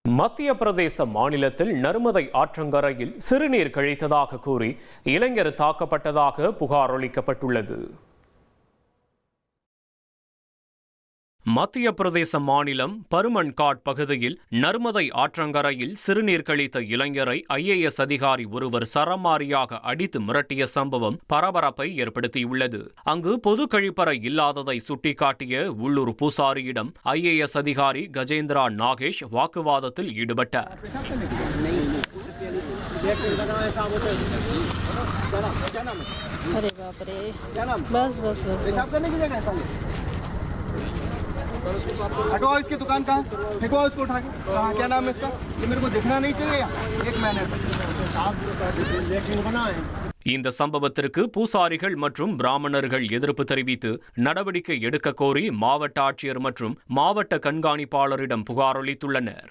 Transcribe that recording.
மத்திய பிரதேச மாநிலத்தில் நர்மதை ஆற்றங்கரையில் சிறுநீர் கழித்ததாக கூறி இளைஞர் தாக்கப்பட்டதாக புகார் அளிக்கப்பட்டுள்ளது. மத்திய பிரதேச மாநிலம் பருமன்காட் பகுதியில் நர்மதை ஆற்றங்கரையில் சிறுநீர் கழித்த இளைஞரை IAS அதிகாரி ஒருவர் சரமாரியாக அடித்து மிரட்டிய சம்பவம் பரபரப்பை ஏற்படுத்தியுள்ளது. அங்கு பொது கழிப்பறை இல்லாததை சுட்டிக்காட்டிய உள்ளூர் பூசாரியிடம் IAS அதிகாரி கஜேந்திரா நாகேஷ் வாக்குவாதத்தில் ஈடுபட்டார். हटवाओ इसकी दुकान कहाँ? फेंकवाओ इसको उठा के। कहाँ? क्या नाम है इसका? ये मेरे को दिखना नहीं चाहिए। एक महीने இந்த சம்பவத்திற்கு பூசாரிகள் மற்றும் பிராமணர்கள் எதிர்ப்பு தெரிவித்து நடவடிக்கை எடுக்க கோரி மாவட்ட ஆட்சியர் மற்றும் மாவட்ட கண்காணிப்பாளரிடம் புகார் அளித்துள்ளனர்.